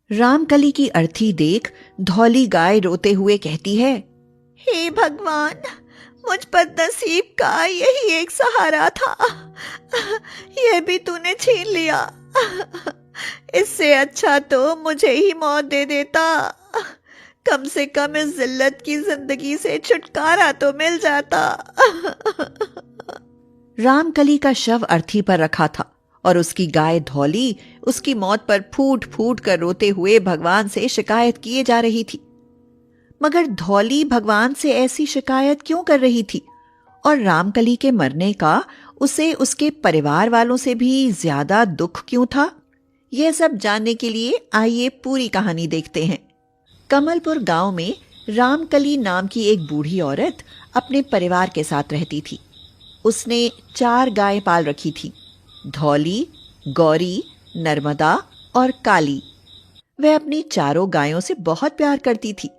रामकली की अर्थी देख धौली गाय रोते हुए कहती है, हे भगवान, मुझ बदनसीब का यही एक सहारा था, यह भी तूने छीन लिया। इससे अच्छा तो मुझे ही मौत दे देता। कम से कम इस जिल्लत की जिंदगी से छुटकारा तो मिल जाता। रामकली का शव अर्थी पर रखा था और उसकी गाय धौली उसकी मौत पर फूट फूट कर रोते हुए भगवान से शिकायत किए जा रही थी। मगर धौली भगवान से ऐसी शिकायत क्यों कर रही थी और रामकली के मरने का उसे उसके परिवार वालों से भी ज्यादा दुख क्यों था? यह सब जानने के लिए आइए पूरी कहानी देखते हैं। कमलपुर गांव में रामकली नाम की एक बूढ़ी औरत अपने परिवार के साथ रहती थी। उसने 4 गायें पाल रखी थी, धौली, गौरी, नर्मदा और काली। वह अपनी चारों गायों से बहुत प्यार करती थी,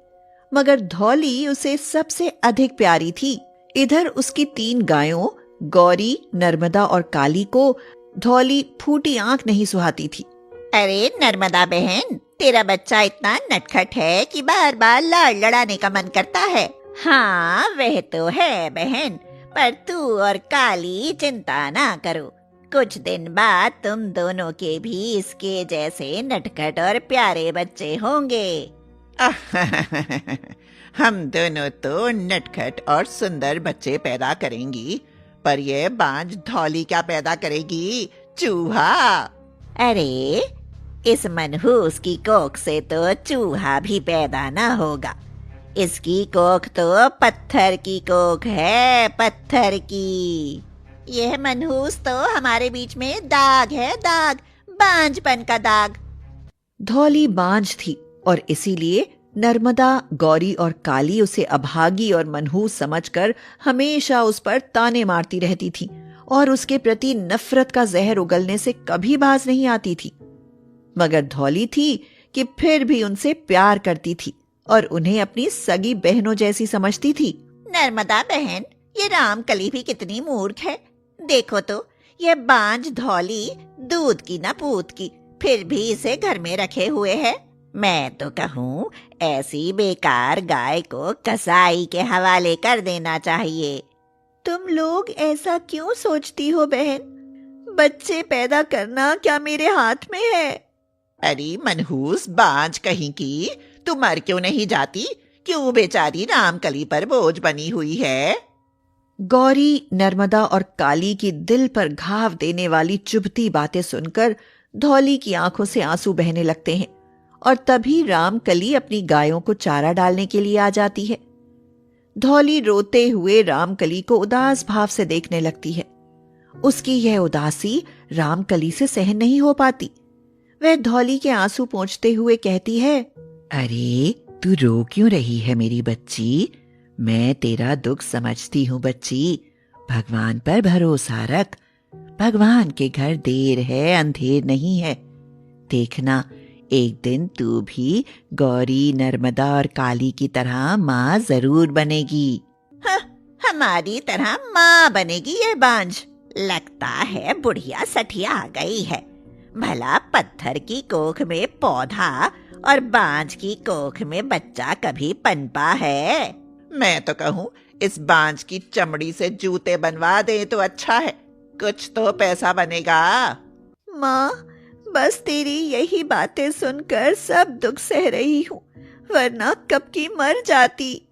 मगर धौली उसे सबसे अधिक प्यारी थी। इधर उसकी 3 गायों गौरी, नर्मदा और काली को धौली फूटी आंख नहीं सुहाती थी। अरे नर्मदा बहन, तेरा बच्चा इतना नटखट है कि बार बार लाड़ लड़ाने का मन करता है। हाँ वह तो है बहन, पर तू और काली चिंता ना करो, कुछ दिन बाद तुम दोनों के भी इसके जैसे नटखट और प्यारे बच्चे होंगे। हम दोनों तो नटखट और सुंदर बच्चे पैदा करेंगी, पर ये बांझ धौली क्या पैदा करेगी? चूहा। अरे इस मनहूस की कोख से तो चूहा भी पैदा ना होगा। इसकी कोख तो पत्थर की कोख है, पत्थर की। यह मनहूस तो हमारे बीच में दाग है, दाग, बांझपन का दाग। धौली बांझ थी और इसीलिए नर्मदा, गौरी और काली उसे अभागी और मनहूस समझकर हमेशा उस पर ताने मारती रहती थी और उसके प्रति नफरत का जहर उगलने से कभी बाज नहीं आती थी। मगर धौली थी कि फिर भी उनसे प्यार करती थी और उन्हें अपनी सगी बहनों जैसी समझती थी। नर्मदा बहन, ये रामकली भी कितनी मूर्ख है। देखो तो, यह बांझ धौली दूध की न पूत की, फिर भी इसे घर में रखे हुए है। मैं तो कहूँ ऐसी बेकार गाय को कसाई के हवाले कर देना चाहिए। तुम लोग ऐसा क्यों सोचती हो बहन? बच्चे पैदा करना क्या मेरे हाथ में है? अरे मनहूस बांझ कहीं की, तू मर क्यों नहीं जाती? क्यों बेचारी रामकली पर बोझ बनी हुई है? गौरी, नर्मदा और काली की दिल पर घाव देने वाली चुभती बातें सुनकर धौली की आंखों से आंसू बहने लगते हैं और तभी रामकली अपनी गायों को चारा डालने के लिए आ जाती है। धौली रोते हुए रामकली को उदास भाव से देखने लगती है। उसकी यह उदासी रामकली से सहन नहीं हो पाती। वह धौली के आंसू पोंछते हुए कहती है, अरे तू रो क्यों रही है मेरी बच्ची? मैं तेरा दुख समझती हूँ बच्ची। भगवान पर भरोसा रख। भगवान के घर देर है, अंधेर नहीं है। देखना, एक दिन तू भी गौरी, नर्मदा और काली की तरह माँ जरूर बनेगी। हाँ, हमारी तरह माँ बनेगी ये बांझ? लगता है बुढ़िया सठिया आ गई है। भला पत्थर की कोख में पौधा और बांझ की कोख में बच्चा कभी पनपा है? मैं तो कहूँ इस बांझ की चमड़ी से जूते बनवा दे तो अच्छा है, कुछ तो पैसा बनेगा। माँ, बस तेरी यही बातें सुनकर सब दुख सह रही हूँ, वरना कब की मर जाती।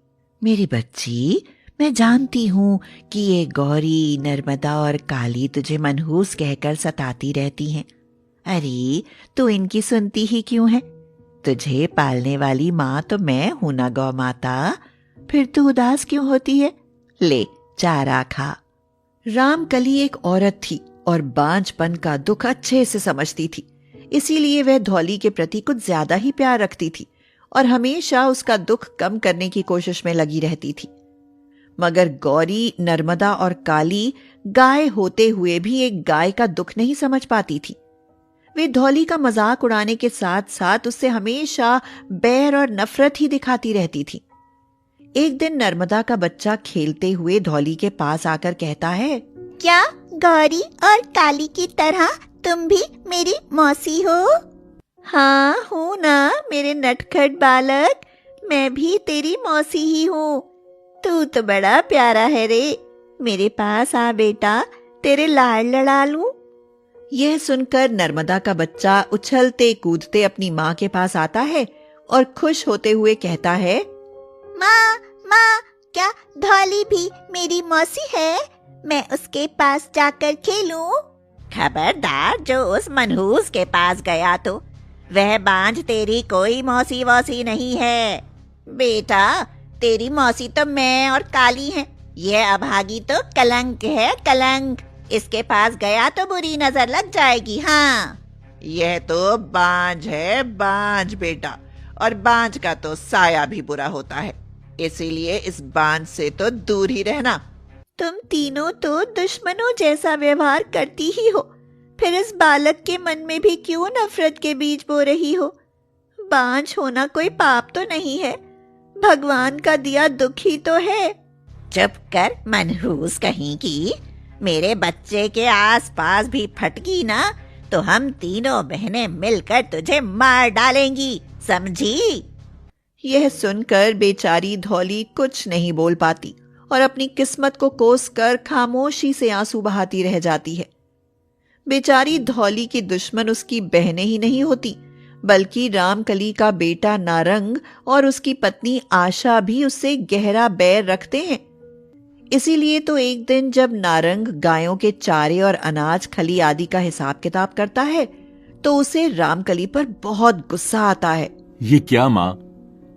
मेरी बच्ची, मैं जानती हूँ कि ये गौरी, नर्मदा और काली तुझे मनहूस कहकर सताती रहती हैं। अरे तू इनकी सुनती ही क्यों है? तुझे पालने वाली माँ तो मैं हूं ना गौ माता, फिर तू उदास क्यों होती है? ले चारा खा। रामकली एक औरत थी और बांझपन का दुख अच्छे से समझती थी, इसीलिए वह धौली के प्रति कुछ ज्यादा ही प्यार रखती थी और हमेशा उसका दुख कम करने की कोशिश में लगी रहती थी। मगर गौरी, नर्मदा और काली गाय होते हुए भी एक गाय का दुख नहीं समझ पाती थी। वे धौली का मजाक उड़ाने के साथ साथ उससे हमेशा बैर और नफरत ही दिखाती रहती थी। एक दिन नर्मदा का बच्चा खेलते हुए धौली के पास आकर कहता है, क्या गौरी और काली की तरह तुम भी मेरी मौसी हो? हाँ हूँ ना मेरे नटखट बालक, मैं भी तेरी मौसी ही हूँ। तू तो बड़ा प्यारा है रे, मेरे पास आ बेटा, तेरे लाड़ लड़ा लूं। यह सुनकर नर्मदा का बच्चा उछलते कूदते अपनी माँ के पास आता है और खुश होते हुए कहता है, माँ माँ, क्या धौली भी मेरी मौसी है? मैं उसके पास जाकर खेलूं? खबरदार, जो उस मनहूस के पास गया तो वह बांझ तेरी कोई मौसी वौसी नहीं है। बेटा, तेरी मौसी तो मैं और काली है। यह अभागी तो कलंक है, कलंक। इसके पास गया तो बुरी नजर लग जाएगी। हाँ, यह तो बांझ है, बांझ बेटा, और बांझ का तो साया भी बुरा होता है, इसीलिए इस बांझ से तो दूर ही रहना। तुम तीनों तो दुश्मनों जैसा व्यवहार करती ही हो, फिर इस बालक के मन में भी क्यों नफरत के बीज बो रही हो? बांझ होना कोई पाप तो नहीं है, भगवान का दिया दुख ही तो है। चुप कर मनहूस कहीं की। मेरे बच्चे के आसपास भी फटकी ना तो हम तीनों बहनें मिलकर तुझे मार डालेंगी, समझी? यह सुनकर बेचारी धौली कुछ नहीं बोल पाती और अपनी किस्मत को कोसकर खामोशी से आंसू बहाती रह जाती है। बेचारी धौली की दुश्मन उसकी बहनें ही नहीं होती, बल्कि रामकली का बेटा नारंग और उसकी पत्नी आशा भी उससे गहरा बैर रखते हैं। इसीलिए तो एक दिन जब नारंग गायों के चारे और अनाज खली आदि का हिसाब किताब करता है तो उसे रामकली पर बहुत गुस्सा आता है। ये क्या माँ,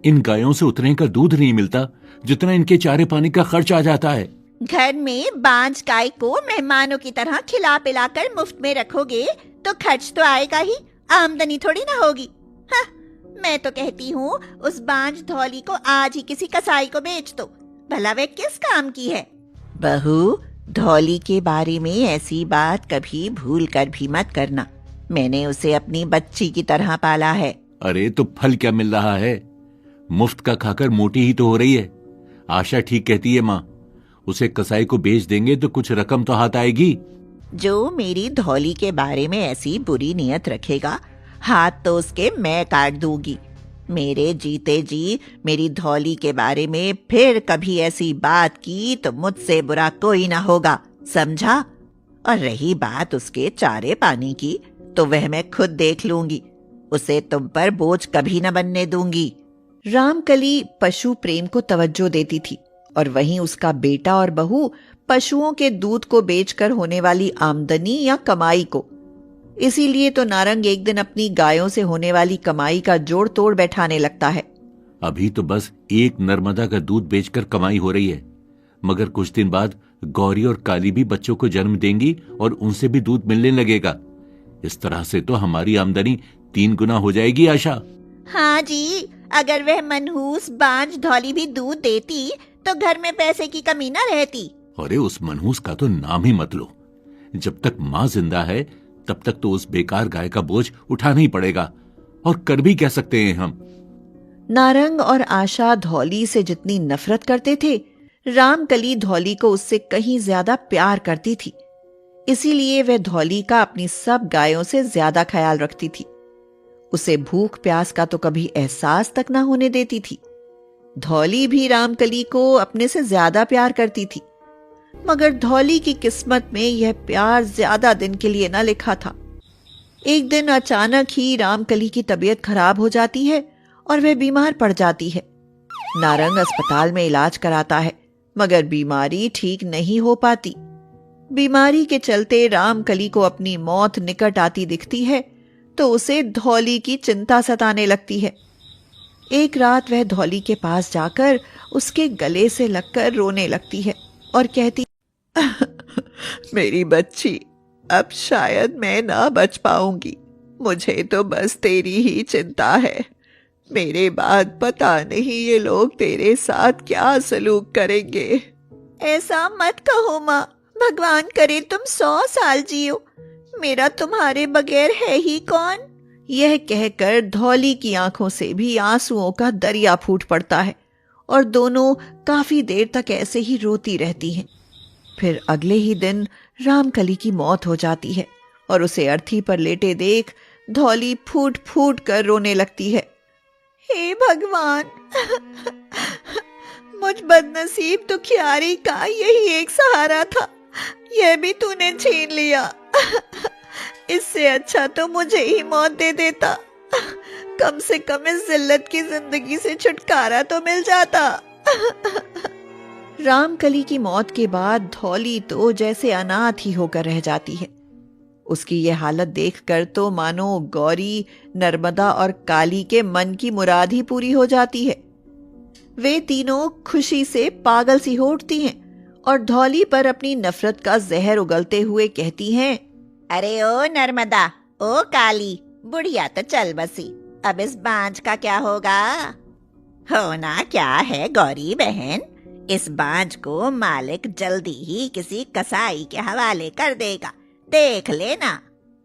इन गायों से उतने का दूध नहीं मिलता जितना इनके चारे पानी का खर्च आ जाता है। घर में बांझ गाय को मेहमानों की तरह खिला पिलाकर मुफ्त में रखोगे तो खर्च तो आएगा ही, आमदनी थोड़ी ना होगी। हाँ, मैं तो कहती हूँ उस बांझ धौली को आज ही किसी कसाई को बेच दो, भला वे किस काम की है। बहू, धौली के बारे में ऐसी बात कभी भूल कर भी मत करना। मैंने उसे अपनी बच्ची की तरह पाला है। अरे तो फल क्या मिल रहा है? मुफ्त का खाकर मोटी ही तो हो रही है। आशा ठीक कहती है माँ, उसे कसाई को बेच देंगे तो कुछ रकम तो हाथ आएगी। जो मेरी धौली के बारे में ऐसी बुरी नियत रखेगा, हाथ तो उसके मैं काट दूंगी। मेरे जीते जी मेरी धौली के बारे में फिर कभी ऐसी बात की तो मुझसे बुरा कोई ना होगा, समझा? और रही बात उसके चारे पानी की, तो वह मैं खुद देख लूंगी। उसे तुम पर बोझ कभी न बनने दूंगी। रामकली पशु प्रेम को तवज्जो देती थी और वहीं उसका बेटा और बहू पशुओं के दूध को बेचकर होने वाली आमदनी या कमाई को। इसीलिए तो नारंग एक दिन अपनी गायों से होने वाली कमाई का जोड़ तोड़ बैठाने लगता है। अभी तो बस एक नर्मदा का दूध बेचकर कमाई हो रही है, मगर कुछ दिन बाद गौरी और काली भी बच्चों को जन्म देंगी और उनसे भी दूध मिलने लगेगा। इस तरह से तो हमारी आमदनी 3 गुना हो जाएगी आशा। हाँ जी, अगर वह मनहूस बांझ धौली भी दूध देती तो घर में पैसे की कमी न रहती। अरे उस मनहूस का तो नाम ही मत लो। जब तक माँ जिंदा है तब तक तो उस बेकार गाय का बोझ उठाना ही पड़ेगा, और कर भी कह सकते हैं हम। नारंग और आशा धौली से जितनी नफरत करते थे, रामकली धौली को उससे कहीं ज्यादा प्यार करती थी। इसीलिए वह धौली का अपनी सब गायों से ज्यादा ख्याल रखती थी। उसे भूख प्यास का तो कभी एहसास तक ना होने देती थी। धौली भी रामकली को अपने से ज्यादा प्यार करती थी, मगर धौली की किस्मत में यह प्यार ज्यादा दिन के लिए न लिखा था। एक दिन अचानक ही रामकली की तबीयत खराब हो जाती है और वह बीमार पड़ जाती है। नारंग अस्पताल में इलाज कराता है, मगर बीमारी ठीक नहीं हो पाती। बीमारी के चलते रामकली को अपनी मौत निकट आती दिखती है तो उसे धौली की चिंता सताने लगती है। एक रात वह धौली के पास जाकर उसके गले से लगकर रोने लगती है और कहती, मेरी बच्ची, अब शायद मैं ना बच पाऊंगी। मुझे तो बस तेरी ही चिंता है। मेरे बाद पता नहीं ये लोग तेरे साथ क्या सलूक करेंगे। ऐसा मत कहो माँ, भगवान करे तुम 100 साल जियो, मेरा तुम्हारे बगैर है ही कौन। यह कहकर धौली की आंखों से भी आंसुओं का दरिया फूट पड़ता है और दोनों काफी देर तक ऐसे ही रोती रहती हैं। फिर अगले ही दिन रामकली की मौत हो जाती है और उसे अर्थी पर लेटे देख धौली फूट फूट कर रोने लगती है। हे भगवान, मुझ बदनसीब दुखियारी का यही एक सहारा था, यह भी तूने छीन लिया। इससे अच्छा तो मुझे ही मौत दे देता, कम से कम इस जिल्लत की जिंदगी से छुटकारा तो मिल जाता। रामकली की मौत के बाद धौली तो जैसे अनाथ ही होकर रह जाती है। उसकी यह हालत देखकर तो मानो गौरी, नर्मदा और काली के मन की मुराद ही पूरी हो जाती है। वे तीनों खुशी से पागल सी हो उठती हैं और धौली पर अपनी नफरत का जहर उगलते हुए कहती हैं, अरे ओ नर्मदा, ओ काली, बुढ़िया तो चल बसी, अब इस बांझ का क्या होगा? होना क्या है गौरी बहन, इस बांझ को मालिक जल्दी ही किसी कसाई के हवाले कर देगा, देख लेना।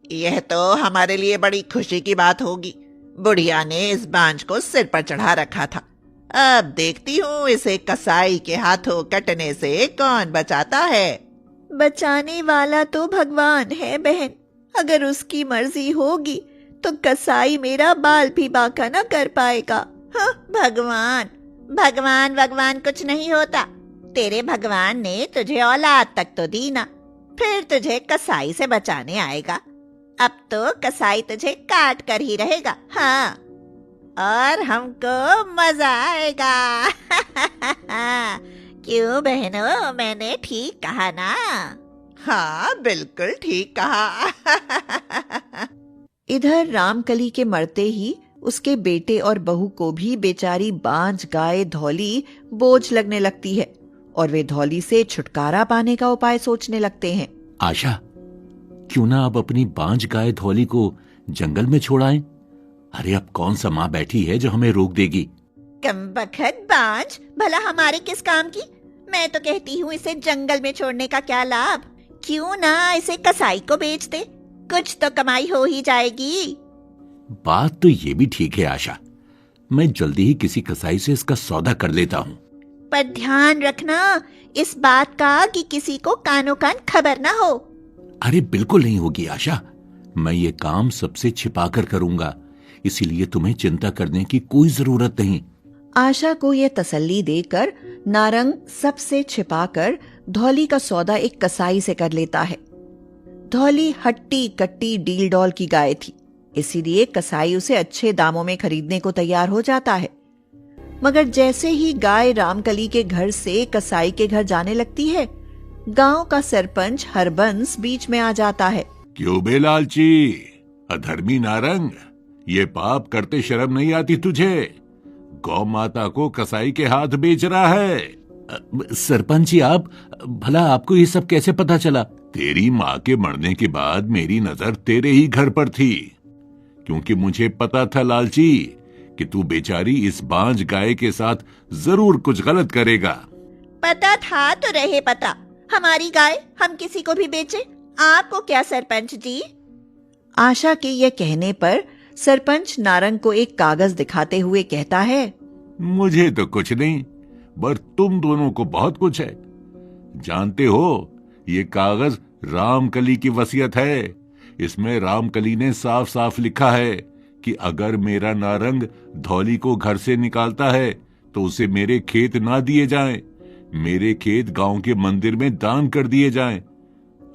यह तो हमारे लिए बड़ी खुशी की बात होगी। बुढ़िया ने इस बांझ को सिर पर चढ़ा रखा था, अब देखती हूँ इसे कसाई के हाथों कटने से कौन बचाता है। बचाने वाला तो भगवान है बहन, अगर उसकी मर्जी होगी तो कसाई मेरा बाल भी बांका न कर पाएगा। हाँ, भगवान भगवान भगवान कुछ नहीं होता। तेरे भगवान ने तुझे औलाद तक तो दी ना, फिर तुझे कसाई से बचाने आएगा। अब तो कसाई तुझे काट कर ही रहेगा, हाँ, और हमको मजा आएगा। क्यों बहनों, मैंने ठीक कहा ना? हाँ, बिल्कुल ठीक कहा। इधर रामकली के मरते ही उसके बेटे और बहू को भी बेचारी बांझ गाय धौली बोझ लगने लगती है और वे धौली से छुटकारा पाने का उपाय सोचने लगते हैं। आशा, क्यों ना अब अपनी बांझ गाय धौली को जंगल में छोड़ आएं? अरे अब कौन सा माँ बैठी है जो हमें रोक देगी? कमबख्त बांझ, भला हमारे किस काम की? मैं तो कहती हूँ इसे जंगल में छोड़ने का क्या लाभ? क्यों ना इसे कसाई को बेच दे, कुछ तो कमाई हो ही जाएगी। बात तो ये भी ठीक है आशा, मैं जल्दी ही किसी कसाई से इसका सौदा कर लेता हूँ। पर ध्यान रखना इस बात का कि किसी को कानो कान खबर ना हो। अरे बिल्कुल नहीं होगी आशा, मैं ये काम सबसे छिपा कर करूंगा, इसीलिए तुम्हें चिंता करने की कोई जरूरत नहीं। आशा को यह तसल्ली देकर नारंग सबसे छिपाकर धौली का सौदा एक कसाई से कर लेता है। धौली हट्टी कट्टी डील डॉल की गाय थी, इसीलिए कसाई उसे अच्छे दामों में खरीदने को तैयार हो जाता है। मगर जैसे ही गाय रामकली के घर से कसाई के घर जाने लगती है, गांव का सरपंच हरबंस बीच में आ जाता है। क्यों बे लालची, अधर्मी नारंग, ये पाप करते शर्म नहीं आती तुझे? गौ माता को कसाई के हाथ बेच रहा है। सरपंच जी, आप भला आपको ये सब कैसे पता चला? तेरी माँ के मरने के बाद मेरी नजर तेरे ही घर पर थी, क्योंकि मुझे पता था लालची कि तू बेचारी इस बांझ गाय के साथ जरूर कुछ गलत करेगा। पता था तो रहे पता, हमारी गाय हम किसी को भी बेचे, आपको क्या सरपंच जी? आशा के यह कहने पर सरपंच नारंग को एक कागज दिखाते हुए कहता है, मुझे तो कुछ नहीं, पर तुम दोनों को बहुत कुछ है। जानते हो, ये कागज रामकली की वसीयत है। इसमें रामकली ने साफ साफ लिखा है कि अगर मेरा नारंग धौली को घर से निकालता है तो उसे मेरे खेत ना दिए जाएं, मेरे खेत गांव के मंदिर में दान कर दिए जाएं।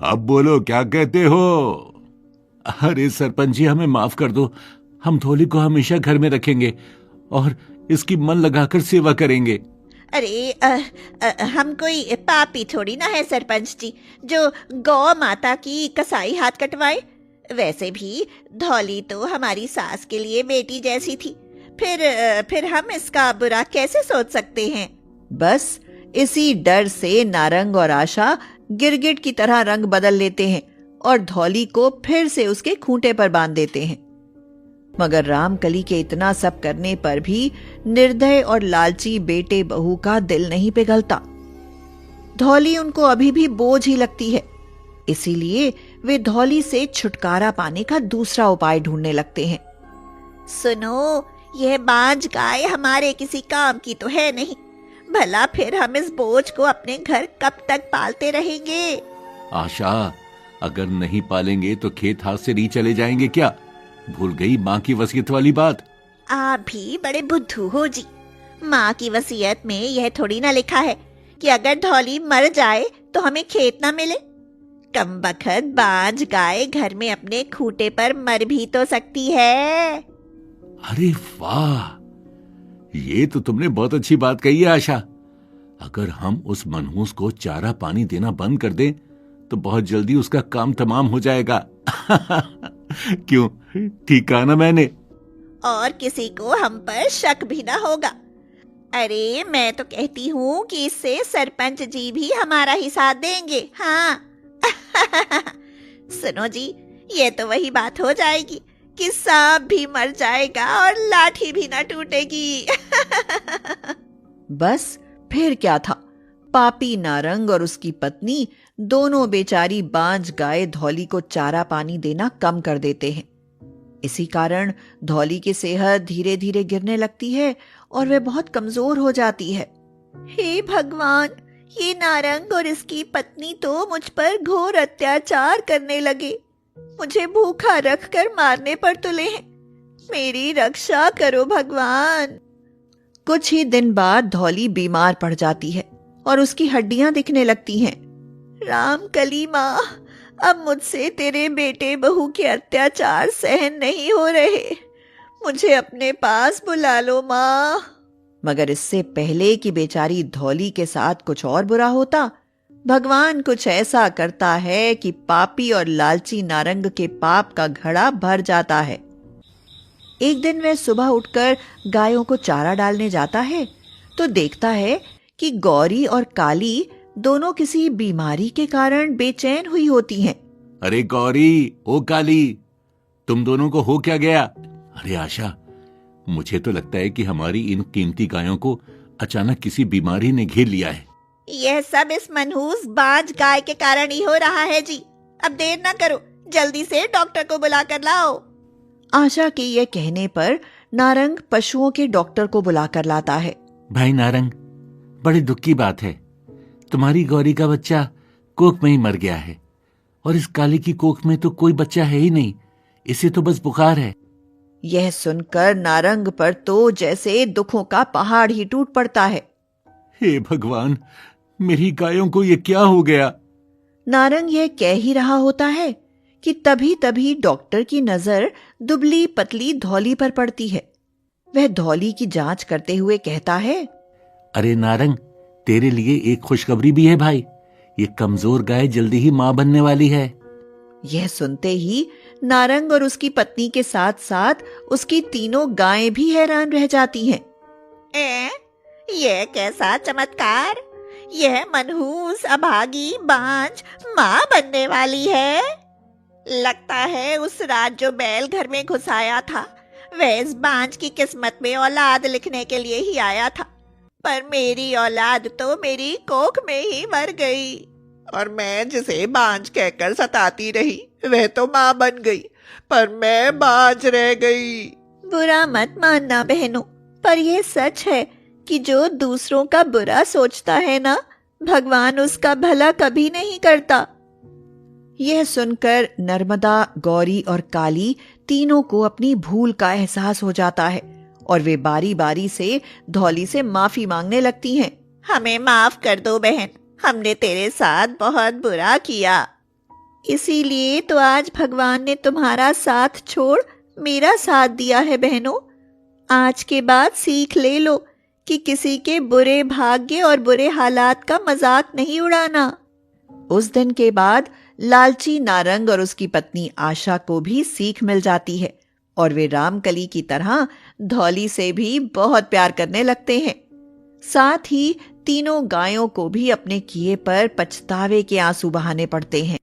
अब बोलो क्या कहते हो? अरे सरपंच जी, हमें माफ कर दो, हम धौली को हमेशा घर में रखेंगे और इसकी मन लगाकर सेवा करेंगे। अरे हम कोई पापी थोड़ी ना है सरपंच जी, जो गौ माता की कसाई हाथ कटवाए। वैसे भी धौली तो हमारी सास के लिए बेटी जैसी थी, फिर हम इसका बुरा कैसे सोच सकते हैं? बस इसी डर से नारंग और आशा गिरगिट की तरह रंग बदल लेते हैं और धौली को फिर से उसके खूंटे पर बांध देते हैं। मगर रामकली के इतना सब करने पर भी निर्दय और लालची बेटे बहू का दिल नहीं पिघलता। धौली उनको अभी भी बोझ ही लगती है, इसीलिए वे धौली से छुटकारा पाने का दूसरा उपाय ढूंढने लगते हैं। सुनो, यह बांझ गाय हमारे किसी काम की तो है नहीं, भला फिर हम इस बोझ को अपने घर कब तक पालते रहेंगे? आशा, अगर नहीं पालेंगे तो खेत हाथ से नहीं चले जाएंगे क्या? भूल गई माँ की वसीयत वाली बात। आप भी बड़े बुद्धू हो जी। माँ की वसीयत में यह थोड़ी ना लिखा है कि अगर धौली मर जाए तो हमें खेत ना मिले। कमबख्त बांझ गाय घर में अपने खूंटे पर मर भी तो सकती है। अरे वाह, ये तो तुमने बहुत अच्छी बात कही है आशा। अगर हम उस मनहूस को चारा पानी देना बंद कर दें तो बहुत जल्दी उसका काम तमाम हो जाएगा। क्यों, ठीक कहा ना मैंने? और किसी को हम पर शक भी ना होगा। अरे मैं तो कहती हूँ कि इससे सरपंच जी भी हमारा ही साथ देंगे। हाँ। सुनो जी, ये तो वही बात हो जाएगी कि सांप भी मर जाएगा और लाठी भी ना टूटेगी। बस फिर क्या था, पापी नारंग और उसकी पत्नी दोनों बेचारी बांझ गाय धौली को चारा पानी देना कम कर देते हैं। इसी कारण धौली की सेहत धीरे धीरे गिरने लगती है और वह बहुत कमजोर हो जाती है। हे भगवान, ये नारंग और इसकी पत्नी तो मुझ पर घोर अत्याचार करने लगे। मुझे भूखा रखकर मारने पर तुले हैं। मेरी रक्षा करो भगवान। कुछ ही दिन बाद धौली बीमार पड़ जाती है और उसकी हड्डियां दिखने लगती हैं। राम कली माँ, अब मुझसे तेरे बेटे बहू के अत्याचार सहन नहीं हो रहे। मुझे अपने पास बुला लो माँ। मगर इससे पहले कि बेचारी धौली के साथ कुछ और बुरा होता, भगवान कुछ ऐसा करता है कि पापी और लालची नारंग के पाप का घड़ा भर जाता है। एक दिन वह सुबह उठकर गायों को चारा डालने जाता है तो देखता है कि गौरी और काली दोनों किसी बीमारी के कारण बेचैन हुई होती हैं। अरे गौरी, ओ काली, तुम दोनों को हो क्या गया? अरे आशा, मुझे तो लगता है कि हमारी इन कीमती गायों को अचानक किसी बीमारी ने घेर लिया है। यह सब इस मनहूस बांझ गाय के कारण ही हो रहा है जी। अब देर ना करो, जल्दी से डॉक्टर को बुला कर लाओ। आशा के यह कहने पर नारंग पशुओं के डॉक्टर को बुलाकर लाता है। भाई नारंग, बड़ी दुख की बात है, तुम्हारी गौरी का बच्चा कोख में ही मर गया है और इस काली की कोख में तो कोई बच्चा है ही नहीं, इसे तो बस बुखार है। यह सुनकर नारंग पर तो जैसे दुखों का पहाड़ ही टूट पड़ता है। हे भगवान, मेरी गायों को ये क्या हो गया? नारंग यह कह ही रहा होता है कि तभी तभी डॉक्टर की नजर दुबली पतली धौली पर पड़ती है। वह धौली की जांच करते हुए कहता है, अरे नारंग, तेरे लिए एक खुशखबरी भी है भाई। ये कमजोर गाय जल्दी ही मां बनने वाली है। यह सुनते ही नारंग और उसकी पत्नी के साथ साथ उसकी तीनों गायें भी हैरान रह जाती हैं। यह कैसा चमत्कार! यह मनहूस अभागी बांझ माँ बनने वाली है। लगता है उस रात जो बैल घर में घुसाया था, वह इस बांझ की किस्मत में औलाद लिखने के लिए ही आया था। पर मेरी औलाद तो मेरी कोख में ही मर गई और मैं जिसे बांझ कहकर सताती रही वह तो माँ बन गई, पर मैं बांझ रह गई। बुरा मत मानना बहनों, पर यह सच है कि जो दूसरों का बुरा सोचता है ना, भगवान उसका भला कभी नहीं करता। यह सुनकर नर्मदा, गौरी और काली तीनों को अपनी भूल का एहसास हो जाता है और वे बारी बारी से धौली से माफी मांगने लगती हैं। हमें माफ कर दो बहन, हमने तेरे साथ बहुत बुरा किया। इसीलिए तो आज भगवान ने तुम्हारा साथ छोड़ मेरा साथ दिया है बहनों। आज के बाद सीख ले लो कि किसी के बुरे भाग्य और बुरे हालात का मजाक नहीं उड़ाना। उस दिन के बाद लालची नारंग और उसकी पत्नी आशा को भी सीख मिल जाती है और वे रामकली की तरह धौली से भी बहुत प्यार करने लगते हैं। साथ ही तीनों गायों को भी अपने किए पर पछतावे के आंसू बहाने पड़ते हैं।